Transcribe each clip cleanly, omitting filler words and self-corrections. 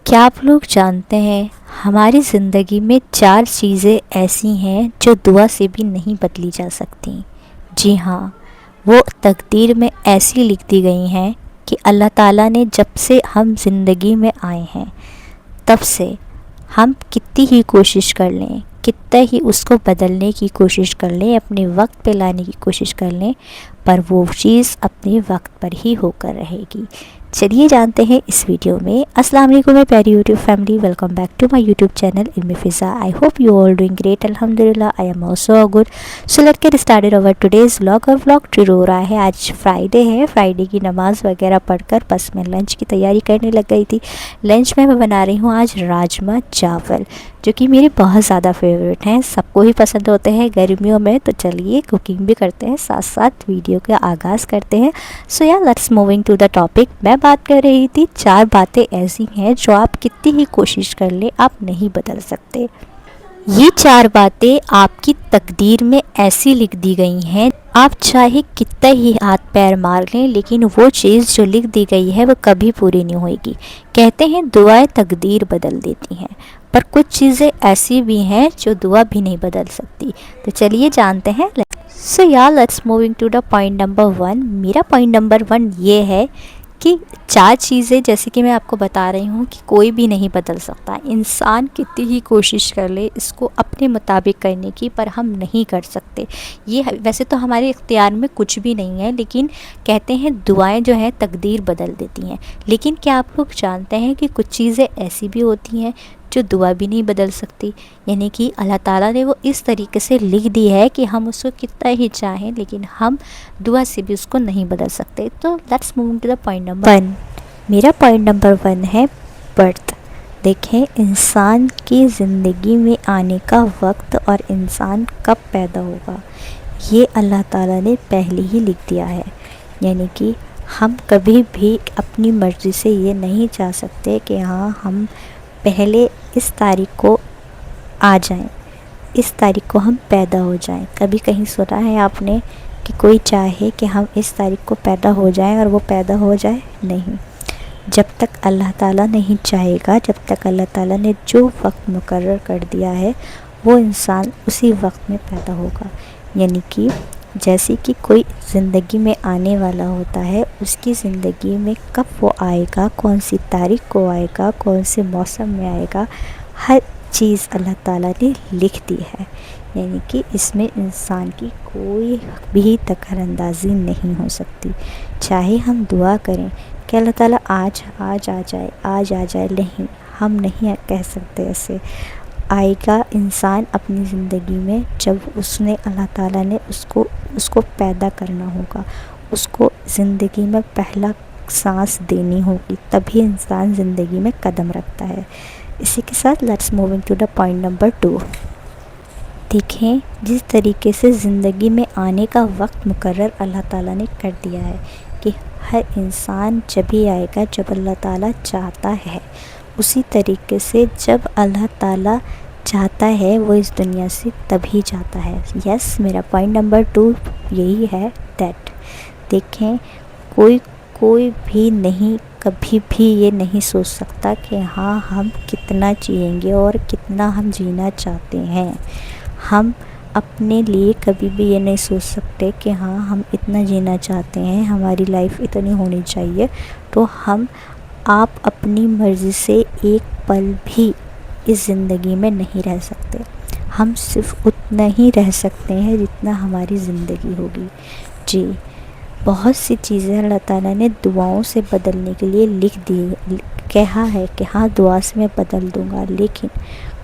کیا آپ لوگ جانتے ہیں ہماری زندگی میں 4 چیزیں ایسی ہیں جو دعا سے بھی نہیں بدلی جا سکتی؟ جی ہاں، وہ تقدیر میں ایسی لکھ دی گئی ہیں کہ اللہ تعالیٰ نے جب سے ہم زندگی میں آئے ہیں تب سے ہم کتنی ہی کوشش کر لیں، کتنا ہی اس کو بدلنے کی کوشش کر لیں، اپنے وقت پہ لانے کی کوشش کر لیں، پر وہ چیز اپنے وقت پر ہی ہو کر رہے گی۔ چلیے جانتے ہیں اس ویڈیو میں۔ السلام علیکم میں پیاری YouTube family, welcome back to my YouTube channel Ilm Faza. I hope you all doing great, الحمدللہ I am also good. So let get started over today's vlog. اور ولاگ شروع ہو رہا ہے، آج فرائیڈے ہے، فرائیڈے کی نماز وغیرہ پڑھ کر بس میں لنچ کی تیاری کرنے لگ گئی تھی۔ لنچ میں بنا رہی ہوں آج راجمہ چاول، جو کہ میرے بہت زیادہ فیوریٹ ہیں، سب کو ہی پسند ہوتے ہیں گرمیوں میں۔ تو چلیے کوکنگ بھی کرتے ہیں، ساتھ ساتھ ویڈیو کا آغاز کرتے ہیں۔ So yeah let's moving to the topic. میں بات کر رہی تھی 4 باتیں ایسی ہیں جو آپ کتنی ہی کوشش کر لیں آپ نہیں بدل سکتے۔ یہ 4 باتیں آپ کی تقدیر میں ایسی لکھ دی گئی ہیں، آپ چاہے کتنا ہی ہاتھ پیر مار لیں لیکن وہ چیز جو لکھ دی گئی ہے وہ کبھی پوری نہیں ہوئے گی۔ کہتے ہیں دعائیں تقدیر بدل دیتی ہیں، پر کچھ چیزیں ایسی بھی ہیں جو دعا بھی نہیں بدل سکتی۔ تو چلیے جانتے ہیں۔ So yeah let's moving to the point number 1۔ میرا پوائنٹ نمبر 1 یہ ہے کہ 4 چیزیں جیسے کہ میں آپ کو بتا رہی ہوں کہ کوئی بھی نہیں بدل سکتا، انسان کتنی ہی کوشش کر لے اس کو اپنے مطابق کرنے کی، پر ہم نہیں کر سکتے۔ یہ ویسے تو ہمارے اختیار میں کچھ بھی نہیں ہے، لیکن کہتے ہیں دعائیں جو ہیں تقدیر بدل دیتی ہیں۔ لیکن کیا آپ لوگ جانتے ہیں کہ کچھ چیزیں ایسی بھی ہوتی ہیں جو دعا بھی نہیں بدل سکتی؟ یعنی کہ اللہ تعالیٰ نے وہ اس طریقے سے لکھ دی ہے کہ ہم اس کو کتنا ہی چاہیں لیکن ہم دعا سے بھی اس کو نہیں بدل سکتے۔ تو let's move to the point number 1۔ میرا پوائنٹ نمبر 1 ہے برتھ۔ دیکھیں، انسان کی زندگی میں آنے کا وقت اور انسان کب پیدا ہوگا یہ اللہ تعالیٰ نے پہلے ہی لکھ دیا ہے۔ یعنی کہ ہم کبھی بھی اپنی مرضی سے یہ نہیں چاہ سکتے کہ ہاں ہم پہلے اس تاریخ کو آ جائیں، اس تاریخ کو ہم پیدا ہو جائیں۔ کبھی کہیں سنا ہے آپ نے کہ کوئی چاہے کہ ہم اس تاریخ کو پیدا ہو جائیں اور وہ پیدا ہو جائے؟ نہیں، جب تک اللہ تعالیٰ نہیں چاہے گا، جب تک اللہ تعالیٰ نے جو وقت مقرر کر دیا ہے وہ انسان اسی وقت میں پیدا ہوگا۔ یعنی کہ جیسے کہ کوئی زندگی میں آنے والا ہوتا ہے، اس کی زندگی میں کب وہ آئے گا، کون سی تاریخ کو آئے گا، کون سے موسم میں آئے گا، ہر چیز اللہ تعالیٰ نے لکھ دی ہے۔ یعنی کہ اس میں انسان کی کوئی بھی دخل اندازی نہیں ہو سکتی۔ چاہے ہم دعا کریں کہ اللہ تعالیٰ آج آ جائے، نہیں، ہم نہیں کہہ سکتے ایسے۔ آئے گا انسان اپنی زندگی میں جب اللہ تعالیٰ نے اس کو پیدا کرنا ہوگا، اس کو زندگی میں پہلا سانس دینی ہوگی، تبھی انسان زندگی میں قدم رکھتا ہے۔ اسی کے ساتھ let's moving to the point number 2۔ دیکھیں، جس طریقے سے زندگی میں آنے کا وقت مقرر اللہ تعالیٰ نے کر دیا ہے کہ ہر انسان جب ہی آئے گا جب اللہ تعالیٰ چاہتا ہے، اسی طریقے سے جب اللہ تعالیٰ چاہتا ہے وہ اس دنیا سے تبھی جاتا ہے۔ یس، میرا پوائنٹ نمبر 2 یہی ہے دیٹ۔ دیکھیں، کوئی بھی نہیں کبھی بھی یہ نہیں سوچ سکتا کہ ہاں ہم کتنا جئیں گے اور کتنا ہم جینا چاہتے ہیں۔ ہم اپنے لیے کبھی بھی یہ نہیں سوچ سکتے کہ ہاں ہم اتنا جینا چاہتے ہیں، ہماری لائف اتنی ہونی چاہیے۔ تو آپ اپنی مرضی سے ایک پل بھی اس زندگی میں نہیں رہ سکتے۔ ہم صرف اتنا ہی رہ سکتے ہیں جتنا ہماری زندگی ہوگی۔ جی، بہت سی چیزیں اللہ تعالیٰ نے دعاؤں سے بدلنے کے لیے لکھ دی، کہا ہے کہ ہاں دعا سے میں بدل دوں گا، لیکن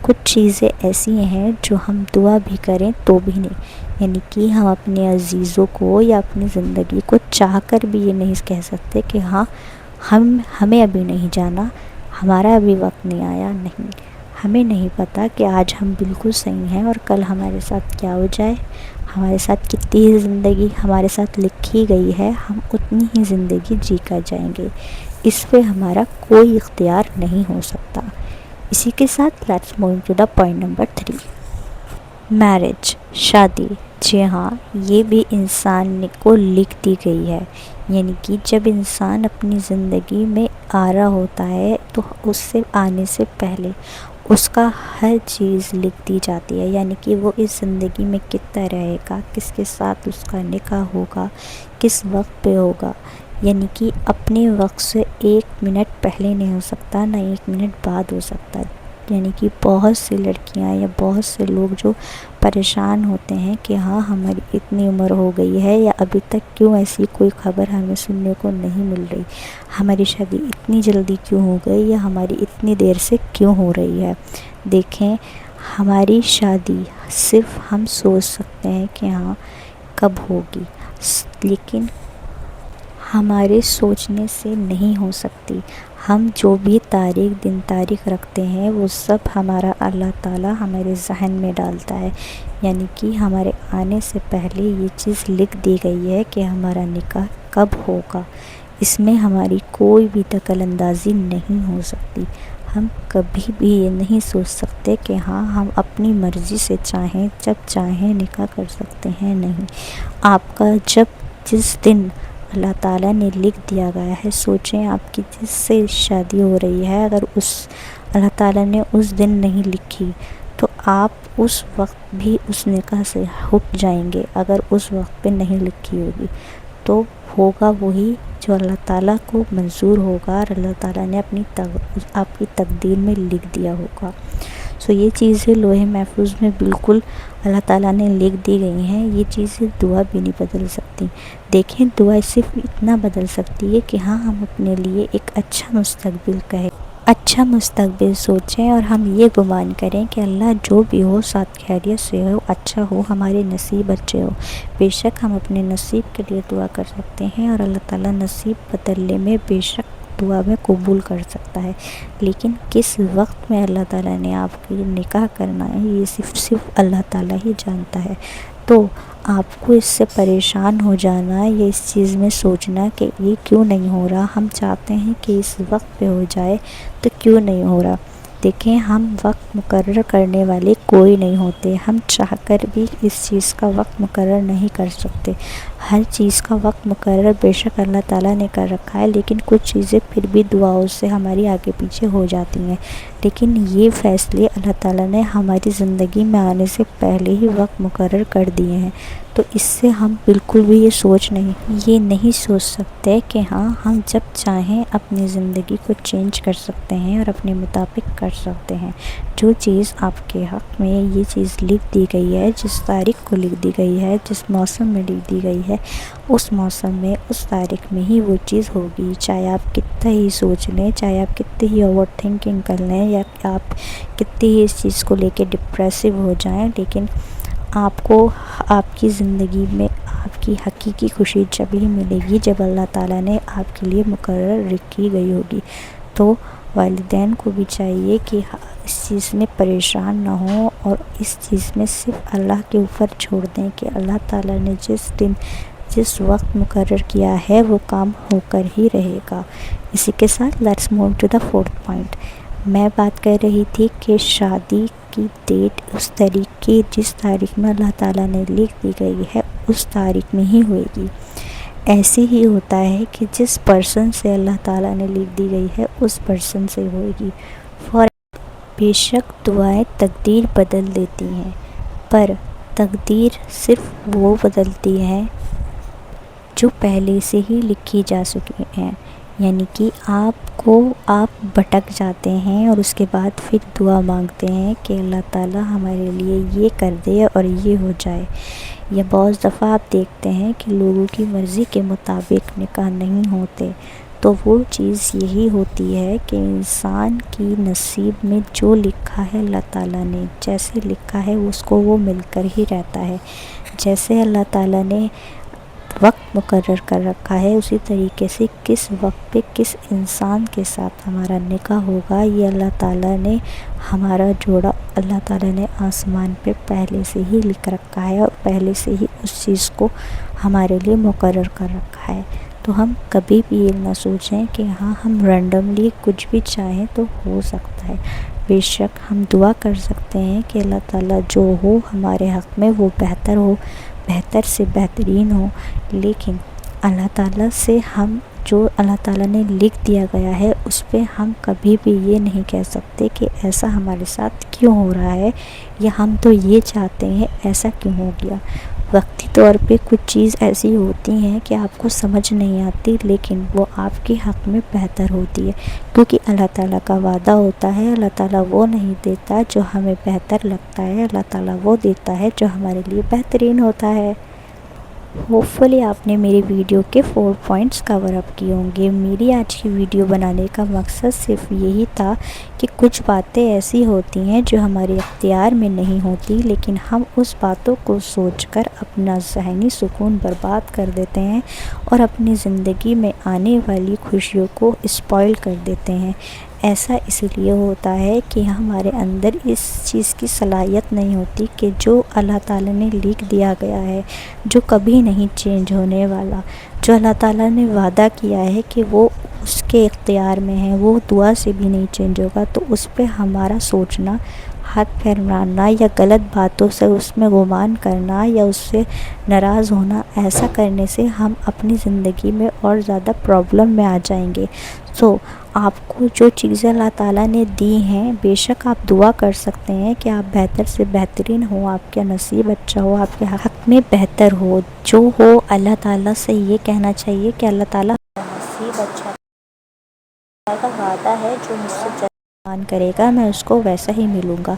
کچھ چیزیں ایسی ہیں جو ہم دعا بھی کریں تو بھی نہیں۔ یعنی کہ ہم اپنے عزیزوں کو یا اپنی زندگی کو چاہ کر بھی یہ نہیں کہہ سکتے کہ ہاں ہمیں ابھی نہیں جانا، ہمارا ابھی وقت نہیں آیا۔ نہیں، ہمیں نہیں پتہ کہ آج ہم بالکل صحیح ہیں اور کل ہمارے ساتھ کیا ہو جائے۔ ہمارے ساتھ کتنی ہی زندگی ہمارے ساتھ لکھی گئی ہے، ہم اتنی ہی زندگی جی کر جائیں گے، اس پہ ہمارا کوئی اختیار نہیں ہو سکتا۔ اسی کے ساتھ let's move to the point number 3۔ Marriage, شادی۔ جی ہاں، یہ بھی انسان کو لکھ دی گئی ہے۔ یعنی کہ جب انسان اپنی زندگی میں آ رہا ہوتا ہے تو اس سے آنے سے پہلے اس کا ہر چیز لکھ دی جاتی ہے، یعنی کہ وہ اس زندگی میں کتنا رہے گا، کس کے ساتھ اس کا نکاح ہوگا، کس وقت پہ ہوگا، یعنی کہ اپنے وقت سے 1 منٹ پہلے نہیں ہو سکتا، نہ 1 منٹ بعد ہو سکتا۔ یعنی کہ بہت سی لڑکیاں یا بہت سے لوگ جو پریشان ہوتے ہیں کہ ہاں ہماری اتنی عمر ہو گئی ہے یا ابھی تک کیوں ایسی کوئی خبر ہمیں سننے کو نہیں مل رہی، ہماری شادی اتنی جلدی کیوں ہو گئی یا ہماری اتنی دیر سے کیوں ہو رہی ہے۔ دیکھیں، ہماری شادی صرف ہم سوچ سکتے ہیں کہ ہاں کب ہوگی، لیکن ہمارے سوچنے سے نہیں ہو سکتی۔ ہم جو بھی تاریخ دن تاریخ رکھتے ہیں وہ سب ہمارا اللہ تعالیٰ ہمارے ذہن میں ڈالتا ہے، یعنی کہ ہمارے آنے سے پہلے یہ چیز لکھ دی گئی ہے کہ ہمارا نکاح کب ہوگا۔ اس میں ہماری کوئی بھی دخل اندازی نہیں ہو سکتی۔ ہم کبھی بھی یہ نہیں سوچ سکتے کہ ہاں ہم اپنی مرضی سے چاہیں جب چاہیں نکاح کر سکتے ہیں، نہیں۔ آپ کا جس دن اللہ تعالیٰ نے لکھ دیا گیا ہے، سوچیں آپ کی جس سے شادی ہو رہی ہے، اگر اللہ تعالیٰ نے اس دن نہیں لکھی تو آپ اس وقت بھی اس نکاح سے ہٹ جائیں گے۔ اگر اس وقت پہ نہیں لکھی ہوگی تو ہوگا وہی جو اللہ تعالیٰ کو منظور ہوگا اور اللہ تعالیٰ نے آپ کی تقدیر میں لکھ دیا ہوگا۔ یہ چیزیں لوح محفوظ میں بالکل اللہ تعالیٰ نے لکھ دی گئی ہیں، یہ چیزیں دعا بھی نہیں بدل سکتی۔ دیکھیں، دعا صرف اتنا بدل سکتی ہے کہ ہاں ہم اپنے لیے ایک اچھا مستقبل کہیں، اچھا مستقبل سوچیں اور ہم یہ گمان کریں کہ اللہ جو بھی ہو ساتھ خیریت سے ہو، اچھا ہو، ہمارے نصیب اچھے ہو۔ بے شک ہم اپنے نصیب کے لیے دعا کر سکتے ہیں اور اللہ تعالیٰ نصیب بدلنے میں بے شک دعا میں قبول کر سکتا ہے، لیکن کس وقت میں اللہ تعالیٰ نے آپ کے نکاح کرنا ہے یہ صرف اللہ تعالیٰ ہی جانتا ہے۔ تو آپ کو اس سے پریشان ہو جانا یا اس چیز میں سوچنا کہ یہ کیوں نہیں ہو رہا، ہم چاہتے ہیں کہ اس وقت پہ ہو جائے تو کیوں نہیں ہو رہا۔ دیکھیں، ہم وقت مقرر کرنے والے کوئی نہیں ہوتے، ہم چاہ کر بھی اس چیز کا وقت مقرر نہیں کر سکتے۔ ہر چیز کا وقت مقرر بے شک اللہ تعالیٰ نے کر رکھا ہے، لیکن کچھ چیزیں پھر بھی دعاؤں سے ہماری آگے پیچھے ہو جاتی ہیں، لیکن یہ فیصلے اللہ تعالیٰ نے ہماری زندگی میں آنے سے پہلے ہی وقت مقرر کر دیے ہیں۔ تو اس سے ہم بالکل بھی یہ نہیں سوچ سکتے کہ ہاں ہم جب چاہیں اپنی زندگی کو چینج کر سکتے ہیں اور اپنے مطابق کر سکتے ہیں۔ جو چیز آپ کے حق میں یہ چیز لکھ دی گئی ہے، جس تاریخ کو لکھ دی گئی ہے، جس موسم میں لکھ دی گئی ہے، اس موسم میں اس تاریخ میں ہی وہ چیز ہوگی، چاہے آپ کتنا ہی سوچ لیں، چاہے آپ کتنی ہی اوور تھنکنگ کر لیں یا آپ کتنی ہی اس چیز کو لے کے ڈپریسو ہو جائیں، لیکن آپ کو آپ کی زندگی میں آپ کی حقیقی خوشی جب ہی ملے گی جب اللہ تعالیٰ نے آپ کے لیے مقرر رکھی گئی ہوگی۔ تو والدین کو بھی چاہیے کہ اس چیز میں پریشان نہ ہوں اور اس چیز میں صرف اللہ کے اوپر چھوڑ دیں کہ اللہ تعالیٰ نے جس وقت مقرر کیا ہے وہ کام ہو کر ہی رہے گا۔ اسی کے ساتھ let's move to the 4th point. میں بات کر رہی تھی کہ شادی کی ڈیٹ اس تاریخ کی جس تاریخ میں اللہ تعالیٰ نے لکھ دی گئی ہے اس تاریخ میں ہی ہوئے گی۔ ایسے ہی ہوتا ہے کہ جس پرسن سے اللہ تعالیٰ نے لکھ دی گئی ہے اس پرسن سے ہوئے گی۔ بے شک دعائیں تقدیر بدل دیتی ہیں، پر تقدیر صرف وہ بدلتی ہے جو پہلے سے ہی لکھی جا چکی ہیں، یعنی کہ آپ بھٹک جاتے ہیں اور اس کے بعد پھر دعا مانگتے ہیں کہ اللہ تعالیٰ ہمارے لیے یہ کر دے اور یہ ہو جائے۔ یا بعض دفعہ آپ دیکھتے ہیں کہ لوگوں کی مرضی کے مطابق نکاح نہیں ہوتے، تو وہ چیز یہی ہوتی ہے کہ انسان کی نصیب میں جو لکھا ہے اللہ تعالیٰ نے جیسے لکھا ہے اس کو وہ مل کر ہی رہتا ہے۔ جیسے اللہ تعالیٰ نے وقت مقرر کر رکھا ہے اسی طریقے سے کس وقت پہ کس انسان کے ساتھ ہمارا نکاح ہوگا یہ اللہ تعالیٰ نے ہمارا جوڑا اللہ تعالیٰ نے آسمان پہ پہلے سے ہی لکھ رکھا ہے اور پہلے سے ہی اس چیز کو ہمارے لیے مقرر کر رکھا ہے۔ تو ہم کبھی بھی یہ نہ سوچیں کہ ہاں ہم رینڈملی کچھ بھی چاہیں تو ہو سکتا ہے۔ بے شک ہم دعا کر سکتے ہیں کہ اللہ تعالیٰ جو ہو ہمارے حق میں وہ بہتر ہو، بہتر سے بہترین ہو، لیکن اللہ تعالیٰ سے ہم جو اللہ تعالیٰ نے لکھ دیا گیا ہے اس پہ ہم کبھی بھی یہ نہیں کہہ سکتے کہ ایسا ہمارے ساتھ کیوں ہو رہا ہے، یا ہم تو یہ چاہتے ہیں ایسا کیوں ہو گیا۔ وقتی طور پہ کچھ چیز ایسی ہوتی ہیں کہ آپ کو سمجھ نہیں آتی، لیکن وہ آپ کے حق میں بہتر ہوتی ہے، کیونکہ اللہ تعالیٰ کا وعدہ ہوتا ہے، اللہ تعالیٰ وہ نہیں دیتا جو ہمیں بہتر لگتا ہے، اللہ تعالیٰ وہ دیتا ہے جو ہمارے لیے بہترین ہوتا ہے۔ ہوپ فلی آپ نے میری ویڈیو کے 4 پوائنٹس کور اپ کیے ہوں گے۔ میری آج کی ویڈیو بنانے کا مقصد صرف یہی تھا کہ کچھ باتیں ایسی ہوتی ہیں جو ہمارے اختیار میں نہیں ہوتی، لیکن ہم اس باتوں کو سوچ کر اپنا ذہنی سکون برباد کر دیتے ہیں اور اپنی زندگی میں آنے والی خوشیوں کو اسپوائل کر دیتے ہیں۔ ایسا اس لیے ہوتا ہے کہ ہمارے اندر اس چیز کی صلاحیت نہیں ہوتی کہ جو اللہ تعالیٰ نے لکھ دیا گیا ہے، جو کبھی نہیں چینج ہونے والا، جو اللہ تعالیٰ نے وعدہ کیا ہے کہ وہ اس کے اختیار میں ہے، وہ دعا سے بھی نہیں چینج ہوگا، تو اس پہ ہمارا سوچنا، ہاتھ پیر مارنا یا غلط باتوں سے اس میں گمان کرنا یا اس سے ناراض ہونا، ایسا کرنے سے ہم اپنی زندگی میں اور زیادہ پرابلم میں آ جائیں گے۔ سو آپ کو جو چیزیں اللہ تعالیٰ نے دی ہیں، بے شک آپ دعا کر سکتے ہیں کہ آپ بہتر سے بہترین ہو، آپ کا نصیب اچھا ہو، آپ کے حق میں بہتر ہو، جو ہو اللہ تعالیٰ سے یہ کہنا چاہیے کہ اللہ تعالیٰ نصیب اچھا کا وعدہ ہے، جو مجھ سے جان کرے گا میں اس کو ویسا ہی ملوں گا۔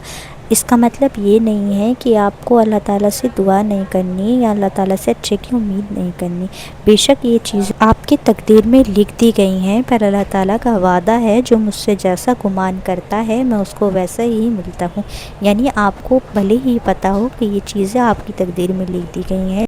اس کا مطلب یہ نہیں ہے کہ آپ کو اللہ تعالیٰ سے دعا نہیں کرنی یا اللہ تعالیٰ سے اچھے کی امید نہیں کرنی۔ بے شک یہ چیز آپ کی تقدیر میں لکھ دی گئی ہیں، پر اللہ تعالیٰ کا وعدہ ہے جو مجھ سے جیسا گمان کرتا ہے میں اس کو ویسا ہی ملتا ہوں۔ یعنی آپ کو بھلے ہی پتہ ہو کہ یہ چیزیں آپ کی تقدیر میں لکھ دی گئی ہیں،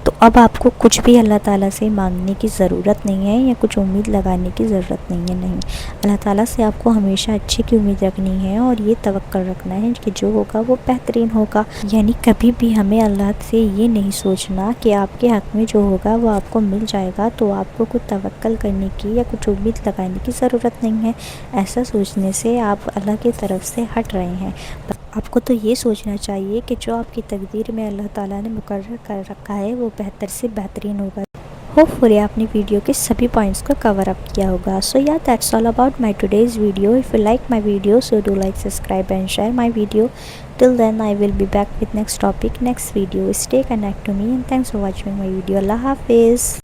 تو اب آپ کو کچھ بھی اللہ تعالیٰ سے مانگنے کی ضرورت نہیں ہے یا کچھ امید لگانے کی ضرورت نہیں ہے۔ نہیں، اللہ تعالیٰ سے آپ کو ہمیشہ اچھے کی امید رکھنی ہے اور یہ توقع رکھنا ہے کہ جو ہوگا وہ بہترین ہوگا۔ یعنی کبھی بھی ہمیں اللہ سے یہ نہیں سوچنا کہ آپ کے حق میں جو ہوگا وہ آپ کو مل جائے گا، تو آپ کو کچھ توقع کرنے کی یا کچھ امید لگانے کی ضرورت نہیں ہے۔ ایسا سوچنے سے آپ اللہ کی طرف سے ہٹ رہے ہیں۔ آپ کو تو یہ سوچنا چاہیے کہ جو آپ کی تقدیر میں اللہ تعالیٰ نے مقرر کر رکھا ہے وہ بہتر سے بہترین ہوگا۔ ہوپ فلی آپ نے ویڈیو کے سبھی پوائنٹس کو کور اپ کیا ہوگا۔ سو یا that's all about my today's video. If you like my video so do like, subscribe and share my video. Till then I will be back with next topic, next video. Stay connect to me and thanks for watching my video. اللہ حافظ۔